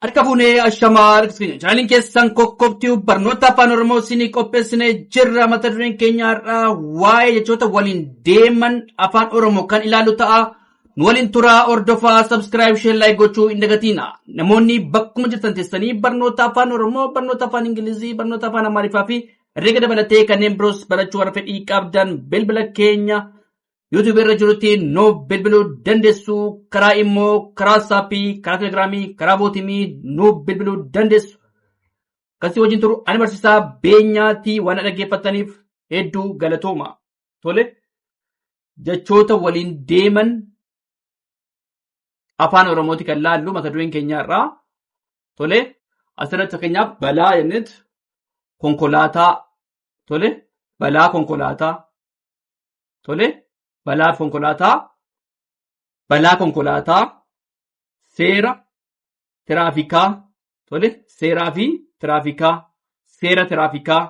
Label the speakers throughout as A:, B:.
A: Harka fuunee ashamaa chaaliin keessan kokkobtuu barnoota afaan oromoo isinii qopheessinee jirra. Mata dureen keenya har'aa waa'ee jechoota waliin deeman afaan oromoo kan ilaallu ta'a. Nu waliin turaa hordofaa sabskiraayib share laayik gochuu hin dagatina. Namoonni bakkuma jirtan teessanii barnoota afaan oromoo, barnoota afaan ingilizii, barnoota afaan amaariffaa fi herreega dabalatee kanneen biroos barachuu warra fedhii qabdan bilbila keenya YouTube irra jirutti no bilbiluu dandeessu. Karaa immoo karaa saappii, karaa telegiraamii, karaa bootimii no bilbiluu dandeessu. Kasii wajjin turu ani barsiisaa beenyaatti waan dhaggeeffataniif hedduu galatooma. Tole jechoota waliin deeman afaan oromooti kan laallu mata dureen keenya irraa. Tole asirratti fakkeenyaaf balaa jennet konkolaataa. Tole balaa konkolaataa. Tole balaa konkolaataa, seera tiraafikaa, tole seeraa fi tiraafikaa, seera tiraafikaa,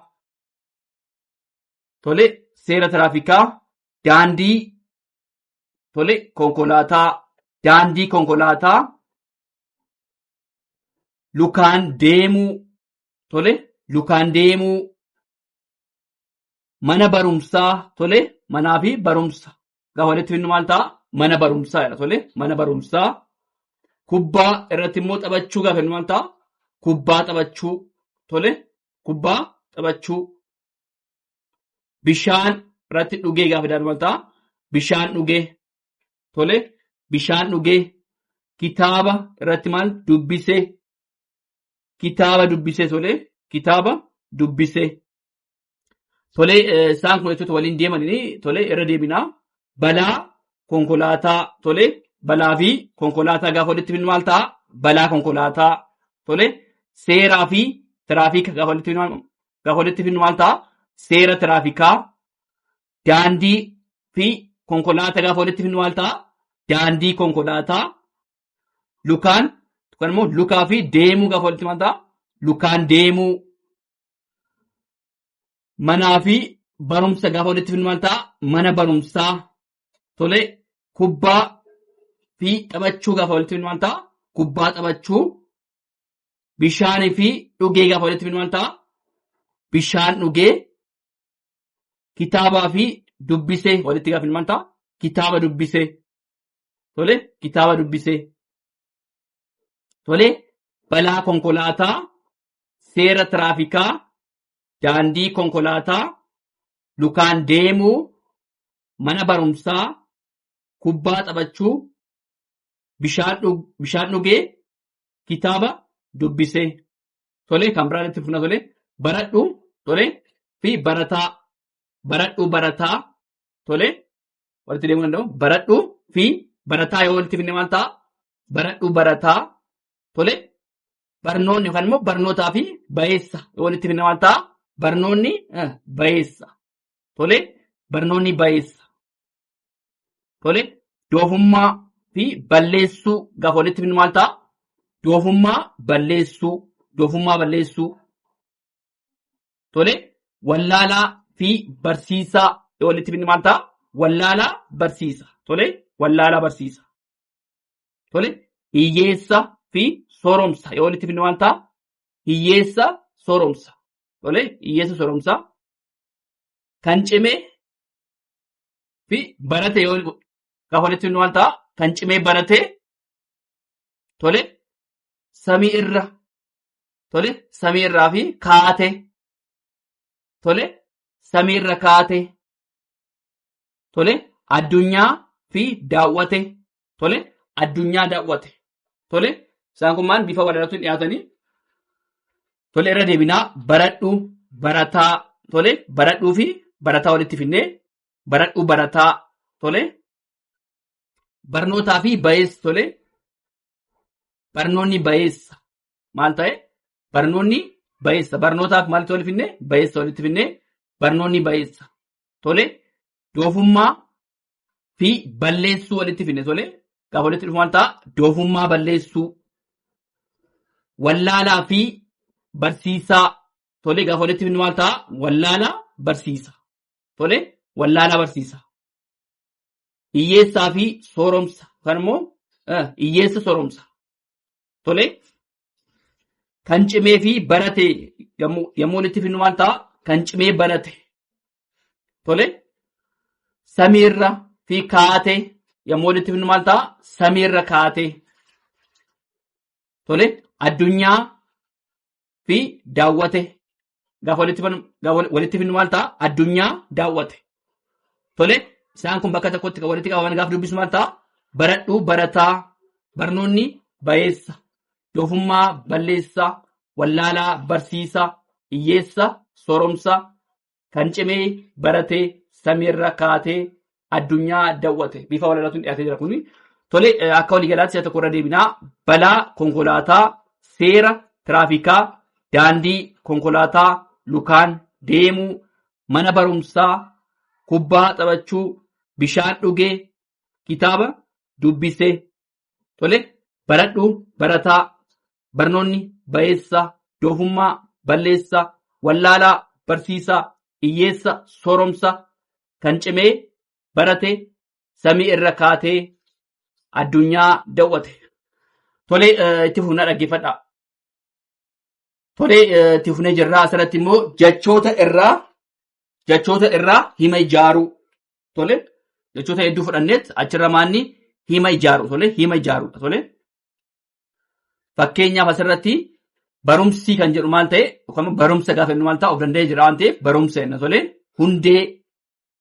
A: tole seera tiraafikaa, daandii, tole konkolaataa, daandii konkolaataa, lukaan deemuu, tole lukaan deemuu, mana barumsaa, tole manaa fi barumsa. Gaafa walitti finnu maal ta'a? Mana barumsaa jedha. Tole mana barumsaa. Kubbaa irratti immoo taphachuu gaafa finnu maal ta'a? Kubbaa taphachuu. Tole kubbaa taphachuu. Bishaan irratti dhugee gaafa jedhamu maal ta'a? Bishaan dhugee. Tole bishaan dhugee. Kitaaba irratti maal? Dubbisee. Kitaaba dubbisee. Tole kitaaba dubbisee. Tole isaan kun jechoota waliin deemanii tole irra deebinaa. Balaa konkolaataa. Tole balaa fi konkolaataa gaafa walitti finnu maal ta'a? Balaa konkolaataa. Tole seeraa fi tiraafika gaafa walitti finnu maal ta'a? Seera tiraafikaa. Daandii fi konkolaataa gaafa walitti finnu maal ta'a? Daandii konkolaataa. Lukaan yookaan immoo lukaa fi deemuu gaafa walitti maal ta'a? Lukaan deemuu. Manaa fi barumsa gaafa walitti finnu maal ta'a? Mana barumsaa. Tole kubbaa fi taphachuu gaafa walitti finnu maal ta'a? Kubbaa taphachuu. Bishaanii fi dhugee gaafa walitti finnu maal ta'a? Bishaan dhugee. Kitaabaa fi dubbisee walitti gaafa finnu maal ta'a? Kitaaba dubbisee. Tole kitaaba dubbisee. Tole balaa konkolaataa, seera tiraafikaa, daandii konkolaataa, lukaan deemuu, mana barumsaa, kubbaa taphachuu, bishaan dhugee, kitaaba dubbisee. Tole kan biraan itti fufna. Tole baradhu. Tole fi barataa. Baradhu barataa. Tole walitti deemuu danda'u. Baradhu fi barataa yoo walitti finne maal ta'a? Baradhu barataa. Tole barnoonni yookaan immoo barnootaa fi bayeessa yoo walitti finne maal ta'a? Barnoonni bayeessa. Tole barnoonni bayeessa. Tole doofummaa fi balleessuu gaafa walitti finnu maal ta'a? Doofummaa balleessuu. Doofummaa balleessuu. Tole wallaalaa fi barsiisaa yoo walitti finne maal ta'a? Wallaalaa barsiisa. Tole wallaalaa barsiisa. Tole hiyyeessa fi sooromsa yoo walitti finne maal ta'a? Hiyyeessa sooromsa. Tole hiyyeessa sooromsa. Kan cimee fi barate yoo gaafa walitti finnu maal ta'a? Kan cimee barate. Tole samii irra. Tole samii irraa fi kaate. Tole samii irra kaate. Tole addunyaa fi daawwate. Tole addunyaa daawwate. Tole isaan kun maal bifa walirratti dhiyaatanii. Tole irra deebinaa baradhu barataa. Tole baradhuu fi barataa walitti finnee baradhu barataa. Tole barnootaa fi bayeessa. Tole barnoonni bayeessa maal ta'e? Barnoonni bayeessa. Barnootaaf maalitti walitti finnee? Bayeessa walitti finnee barnoonni bayeessa. Tole doofummaa fi balleessuu walitti finne. Tole gaafa walitti dhufu maal ta'a? Doofummaa balleessuu. Wallaalaa fi barsiisaa. Tole gaafa walitti finnu maal ta'a? Wallaalaa barsiisa. Tole wallaalaa barsiisa. Hiyyeessaa fi sooromsa. Yookaan immoo hiyyeessa sooromsa. Tole kan cimee fi barate yommuu walitti finnu maal ta'a? Kan cimee barate. Tole samiirra fi kaate yommuu walitti finnu maal ta'a? Samiirra kaate. Tole addunyaa fi daawwate. Gaafa walitti finnu maal ta'a? Addunyaa daawwate. Tole isaan kun bakka tokkotti kan walitti qabaman gaafa dubbisu maal ta'a? Baradhu barataa, barnoonni bayeessa, doofummaa balleessaa, wallaalaa barsiisaa, hiyyeessa sooromsa, kan cimee baratee samiirra kaatee addunyaa daawwate. Bifa walalaatuun dhiyaatee jira kuni. Tole akka waliigalaatti si'a tokko irra deebinaa balaa konkolaataa, seera tiraafikaa, daandii konkolaataa, lukaan deemuu, mana barumsaa, kubbaa taphachuu, bishaan dhugee, kitaaba dubbisee. Tole baradhu barataa, barnoonni bayeessaa, doofummaa balleessaa, wallaalaa barsiisaa, hiyyeessa sooromsa, kan cimee barate samii irra kaatee addunyaa daawwate. Tole itti fufnaa dhaggeeffadhaa. Tole itti fufnee jirraa asirratti immoo jechoota irraa hima ijaaruu. Tole jechoota hedduu fudhanneet achirra maanni hima ijaaruu. Tole hima ijaaruudha. Tole fakkeenyaaf asirratti barumsi kan jedhu maal ta'e yookaan barumsa gaafa inni maal ta'a of danda'ee jira waan ta'eef barumsa jenna. Tole hundee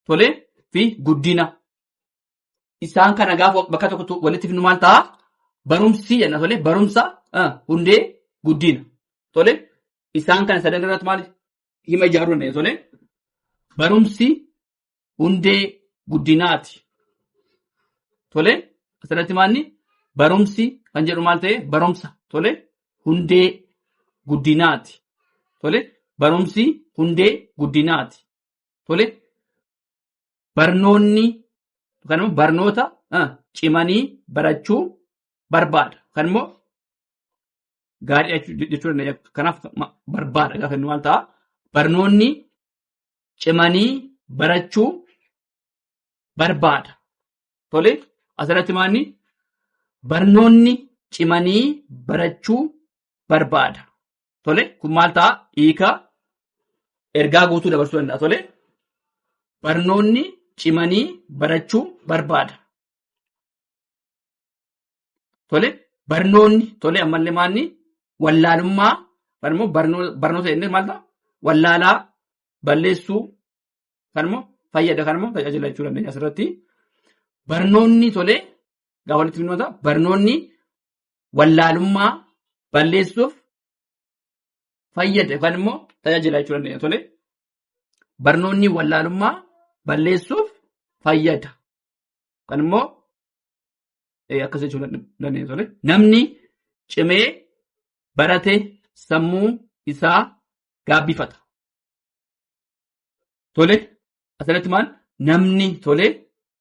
A: tole fi guddina. Isaan kana gaafa bakka tokkotti walitti finnu maal ta'a? Barumsi jenna. Tole barumsa hundee guddina. Tole isaan kana sadan irratti maal hima ijaaruu danda'e? Tole barumsi hundee guddinaati. Tole asirratti maalni barumsi kan jedhu maal ta'e? Barumsa. Tole hundee guddinaati. Tole barumsi hundee guddinaati. Tole barnoonni kan immoo barnoota cimanii barachuu barbaada. Kan immoo gaarii jechuudha. Kanaaf barbaada gaafa inni maal ta'a? Barnoonni cimanii barachuu barbaada. Tole asirratti maalni barnoonni cimanii barachuu barbaada. Tole kun maal ta'a? Hiika ergaa guutuu dabarsuu danda'a. Tole barnoonni cimanii barachuu barbaada. Tole barnoonni tole ammallee maalni wallaalummaa kan immoo barnoota jennee maal ta'a? Wallaalaa balleessuu kan immoo fayyada kan immoo tajaajila jechuu dandeenya asirratti. Barnoonni tole gaafa walitti finnoota barnoonni wallaalummaa balleessuuf fayyada kan immoo tajaajila jechuu dandeenya. Tole barnoonni wallaalummaa balleessuuf fayyada kan immoo akkas jechuu dandeenya. Tole namni cimee barate sammuu isaa gaabbifata. Tole asirratti maal namni tole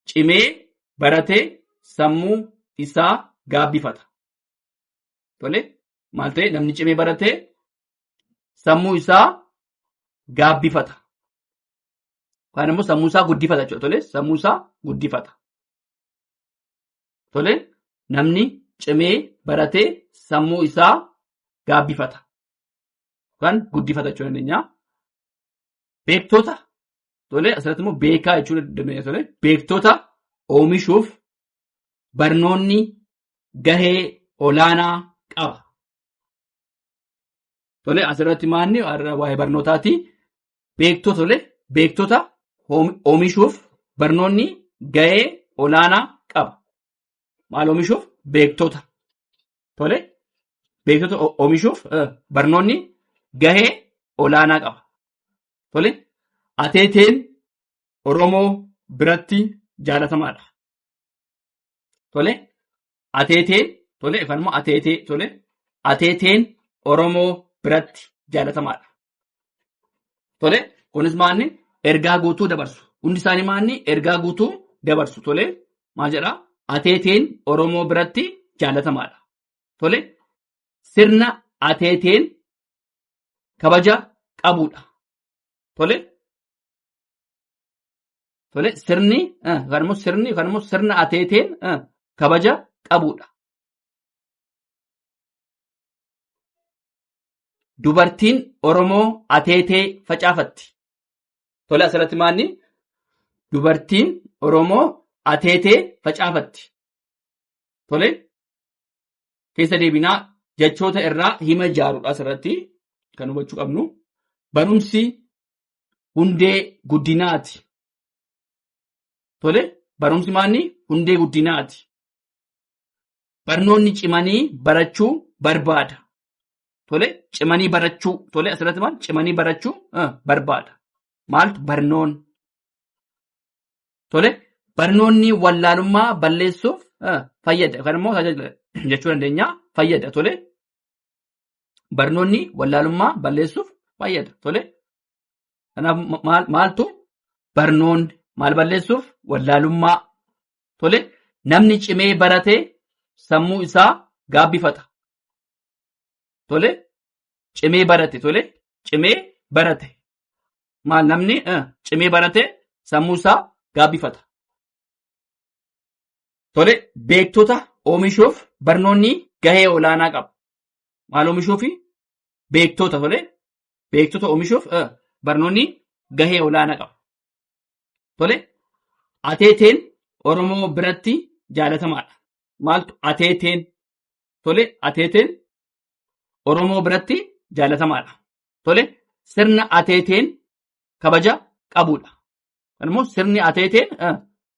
A: cimee barate sammuu isaa gaabbifata. Tole maal ta'e namni cimee barate sammuu isaa gaabbifata. Kan immoo sammuu isaa guddifata jechuudha. Tole sammuu isaa guddifata. Tole namni cimee barate sammuu isaa gaabbifata. Kan guddifata jechuu dandeenya. Beektota tole asirratti immoo beekaa jechuu dandeenya. Tole beektota oomishuuf barnoonni gahee olaanaa qaba. Tole asirratti maalni waa'ee barnootaati. Beektota tole beektota oomishuuf barnoonni gahee olaanaa qaba. Maal oomishuuf? Beektota. Tole beektota oomishuuf barnoonni gahee olaanaa qaba. Tole ateeteen Oromoo biratti jaalatamaadha. Tole ateeteen tole yookaan immoo ateetee tole ateeteen Oromoo biratti jaalatamaadha. Tole kunis maalni ergaa guutuu dabarsu. Hundi isaanii maalni ergaa guutuu dabarsu. Tole maal jedhaa? Ateeteen Oromoo biratti jaalatamaadha. Tole sirna ateeteen kabaja qabudha. Tole tole sirni kan immoo sirna ateeteen kabaja qabudha. dubartiin Oromoo ateetee facaafatti. Tole asirratti maalni dubartiin Oromoo ateetee facaafatti. Tole keessa deebinaa jechoota irraa hima ijaaruudha asirratti kan hubachuu qabnu. Barumsi hundee guddinaati. Tole barumsi maalni hundee guddinaati. Barnoonni cimanii barachuu barbaada. Tole cimanii barachuu. Tole asirratti maal cimanii barachuu barbaada. Maaltu barnoon. Tole barnoonni wallaalummaa balleessuuf fayyada. Kan immoo jechuu dandeenya fayyada. Tole barnoonni wallaalummaa balleessuuf fayyada. Tole kanaaf maaltu barnoonni maal balleessuuf wallaalummaa. Tole namni cimee baratee sammuu isaa gaabbifata. Tole cimee barate. Tole cimee barate. Maal namni cimee barate sammuu isaa gaabbifata. Tole beektota oomishuuf barnoonni gahee olaanaa qaba. Maal oomishuufi beektota. Tole beektota oomishuuf barnoonni gahee olaanaa qaba. Tole ateeteen Oromoo biratti jaalatamaadha. Maaltu ateeteen. Tole ateeteen Oromoo biratti jaalatamaadha. Tole sirna ateeteen kabaja qabudha. Kan immoo sirni ateeteen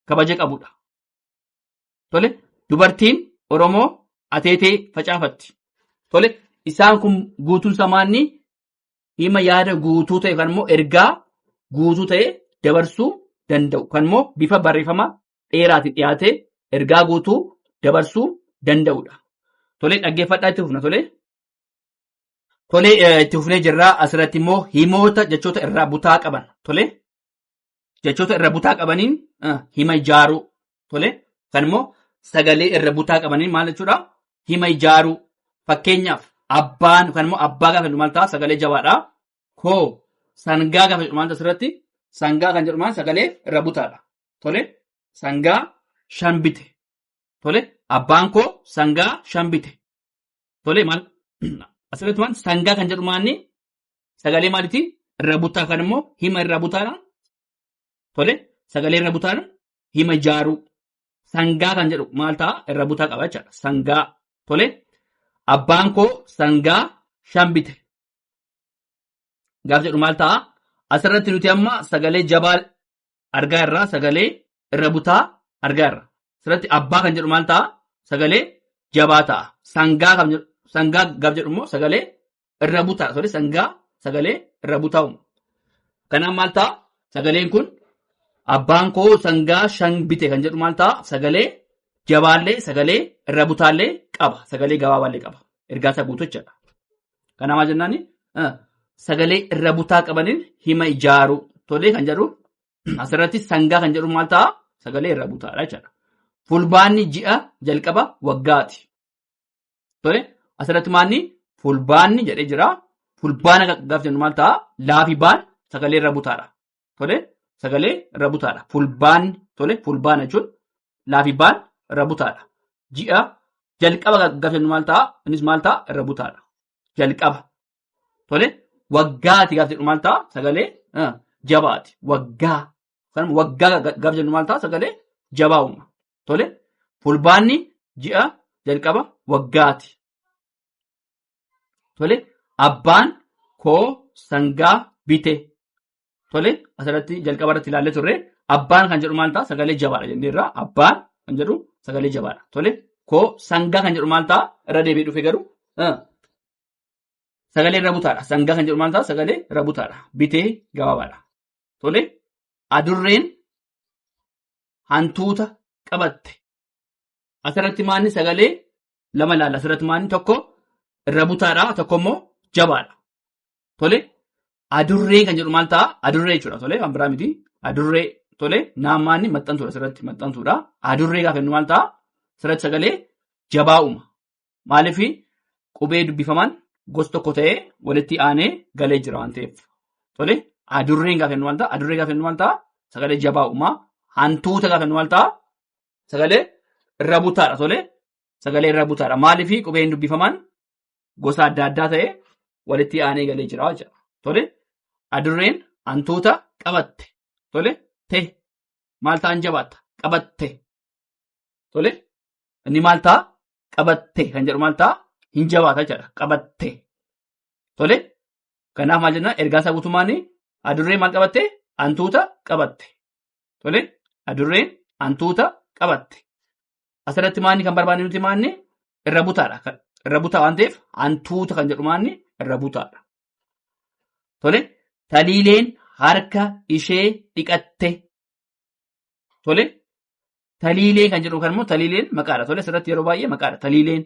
A: kabaja qabudha. Tole dubartiin Oromoo ateetee facaafatti. Tole isaan kun guutuun samaanni hima yaada guutuu ta'e kan immoo ergaa guutuu ta'e dabarsuu danda'u. Kan immoo bifa barreeffama dheeraatiin dhiyaatee ergaa guutuu dabarsuu danda'udha. Tole dhaggeeffadhaa itti fufna. Tole itti fufnee jirraa asirratti immoo himoota jechoota irraa butaa qaban. Tole jechoota irra butaa qabaniin hima ijaaruu. Tole kan immoo sagalee irra butaa qabaniin maal jechuudha? Hima ijaaruu. Fakkeenyaaf abbaan kan immoo abbaa gaafa jedhu maal ta'a? Sagalee jabaadha. Koo sangaa gaafa jedhu maal ta'a asirratti? Sangaa kan jedhu maal sagalee irra butaadha. Tole sangaa shan bite. Tole abbaan koo sangaa shan bite. Tole maal asirratti maal sangaa kan jedhu maalni sagalee maalitii? Irra butaa kan immoo hima irra butaadha. Tole sagalee irra butaadha. Hima ijaaruu. Sangaa kan jedhu maal ta'a? Irra butaa qaba jechaadha. Sangaa. Tole abbaan koo sangaa shan bite. Gaaf jedhu maal ta'a? Asirratti nuti amma sagalee jabaa argaa irraa sagalee irra butaa argaa irra. Asirratti abbaa kan jedhu maal ta'a? Sagalee jabaa ta'a. Sangaa gaaf jedhu immoo sagalee irra butaa. Tole sangaa sagalee irra butaa uuma. Kanaaf maal ta'a? Sagaleen kun abbaan koo sangaa shan bite kan jedhu maal ta'a? Sagalee jabaallee sagalee irra butaallee qaba. Sagalee gabaabaallee qaba. Ergaa isaa guutuu jechuudha. Kanaaf maal jennaani? Sagalee irra butaa qabaniin hima ijaaruu. Tole kan jedhu asirratti sangaa kan jedhu maal ta'a? Sagalee irra butaadha jechuudha. Fulbaanni ji'a jalqaba waggaati. Tole asirratti maalni fulbaanni jedhee jira. Fulbaana gaaf jennu maal ta'a? Laafi baan sagalee irra butaadha. Tole sagalee irra butaadha. Fulbaanni tole fulbaana jechuun laafi baan irra butaadha. Ji'a jalqaba gaaf jennu maal ta'a? Innis maal ta'a? Irra butaadha. Jalqaba. Tole waggaati gaaf jedhu maal ta'a? Sagalee jabaati. Waggaa. Waggaa gaaf jennu maal ta'a? Sagalee jabaa uuma. Tole fulbaanni ji'a jalqaba waggaati. Tole abbaan koo sangaa bite. Tole asirratti jalqaba irratti ilaallee turre abbaan kan jedhu maal ta'a? Sagalee jabaadha jenneerra. Abbaan kan jedhu sagalee jabaadha. Tole koo sangaa kan jedhu maal ta'a? Irra deebi'ee dhufe garuu sagalee irra butaadha. Sangaa kan jedhu maal ta'a? Sagalee irra butaadha. Bitee gabaabaadha. Tole adurreen hantuuta qabatte. Asirratti maalni sagalee lama ilaalla. Asirratti maalni tokko irra butaadha. Tokko immoo jabaadha. Tole adurree kan jedhu maal ta'a? Adurree jechuudha. Tole kan biraa miti. Adurree tole naammaanni maxxantuudha. Asirratti maxxantuudha. Adurree gaafa jennu maal ta'a? Asirratti sagalee jabaa uuma. Maaliif qubee dubbifaman gosa tokko ta'ee walitti aanee galee jira waan ta'eef. Tole adurreen gaafa jennu maal ta'a? Adurree gaafa jennu maal ta'a? Sagalee jabaa uuma. Hantuuta gaafa jennu maal ta'a? Sagalee irra butaadha. Tole sagalee irra butaadha. Maaliif qubeen dubbifaman gosa adda addaa ta'ee walitti aanee galee jira jedha. Tole adurreen hantuuta qabatte. Tole te maal ta'an jabaatta qabatte. Tole inni maal ta'a qabatte kan jedhu maal ta'a hin jabaata jedha qabatte. Tole kanaaf maal jenna ergaa isaa guutummaan adurreen maal qabatte hantuuta qabatte. Tole adurreen hantuuta qabatte. Asirratti maanni kan barbaanne nuti maanni irra butaadha. Irra butaa waan ta'eef hantuuta kan jedhu maanni irra butaadha. Tole taliileen harka ishee dhiqatte. Tole taliilee kan jedhu kan immoo taliileen maqaadha. Tole asirratti yeroo baay'ee maqaadha taliileen.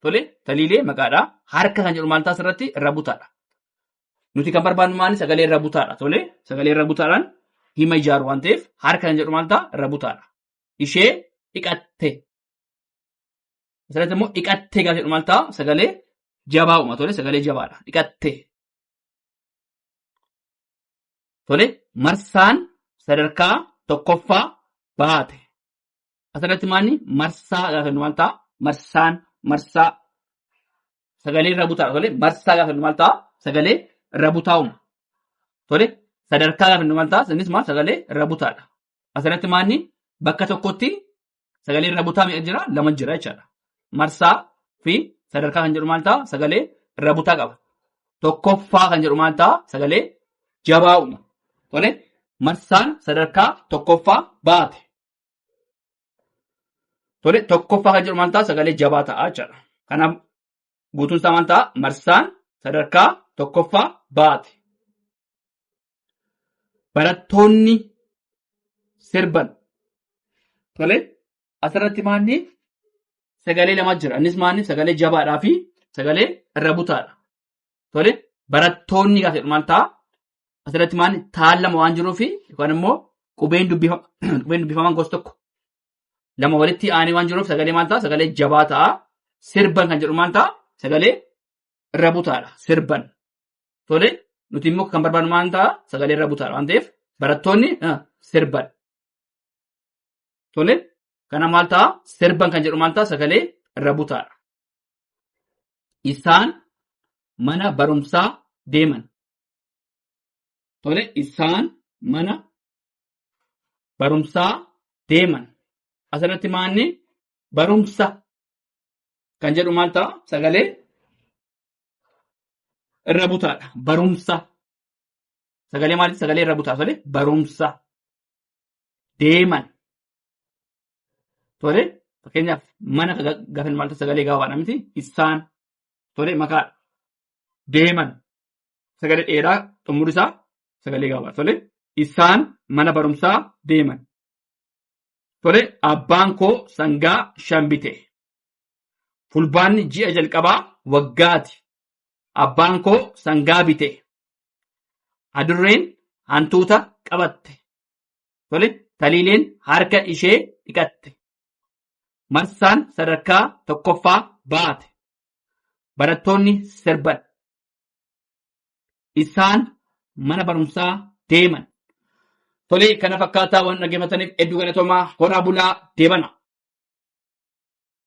A: Tole taliilee maqaadha. Harka kan jedhu maal ta'a asirratti irra butaadha. Nuti kan barbaannu maanni sagalee irra butaadha. Tole sagalee irra butaadhaan hima ijaaru waan ta'eef harka kan jedhu maal ta'a irra butaadha. Ishee dhiqatte. Asirratti immoo dhiqattee gaafa jedhu maal ta'a sagalee jabaa uuma. Tole sagalee jabaadha. Dhiqatte. Tole marsaan sadarkaa tokkoffaa baate. Asirratti maanni marsaa gaafa jennu maal ta'a marsaan marsaa sagalee irra butaadha. Tole marsaa gaafa jennu maal ta'a sagalee irra butaa uuma. Tole sadarkaa gaafa jennu maal ta'a innis maal sagalee irra butaadha. Asirratti maanni bakka tokkotti sagalee irra butaa meeqa jira? Lama jira jechaadha. Marsaa fi sadarkaa kan jedhu maal ta'a sagalee irra butaa qaba. Tokkoffaa kan jedhu maal ta'a sagalee jabaa uuma. Tole marsaan sadarkaa tokkoffaa baate. Tole tokkoffaa kan jedhu maal ta'a sagalee jabaa ta'a jechaadha. Kanaaf guutuun isaa maal ta'a marsaan sadarkaa tokkoffaa baate. Barattoonni sirban. Tole asirratti maanni sagalee lama jira. Innis maanni sagalee jabaadhaa fi sagalee irra butaadha. Tole barattoonni gaafa jedhu maal ta'a asirratti maanni taan lama waan jiruufi yookaan immoo qubeen dubbifaman gosa tokko lama walitti aanee waan jiruuf sagalee maal ta'a sagalee jabaa ta'a. Sirban kan jedhu maal ta'a sagalee irra butaadha. Sirban. Tole nuti immoo kan barbaannu maal ta'a sagalee irra butaadha waan ta'eef barattoonni sirban. Tole kana maal ta'a sirban kan jedhu maal ta'a sagalee irra butaadha. Isaan mana barumsaa deeman. Tole isaan mana barumsaa deeman. Asirratti maanni barumsa kan jedhu maal ta'a sagalee irra butaadha. Barumsa sagalee maaliif sagalee irra butaa tole barumsa deeman. Tole fakkeenyaaf mana gaafa maal ta'a sagalee gabaabaadha miti isaan tole maqaadha. Deeman sagalee dheeraa xumurri isaa sagalee gabaabaadha. Tole isaan mana barumsaa deeman. Tole abbaan koo sangaa 5 bite. Fulbaanni ji'a jalqabaa waggaati. Abbaan koo sangaa bite. Adurreen hantuuta qabatte. Tole taliileen harka ishee dhiqatte. Marsaan sadarkaa tokkoffaa baate. Barattoonni sirban. Isaan mana barumsaa deeman. Tole kana fakkaataa waan dhaggeeffataniif hedduu galatoomaa horaa bulaa deebana.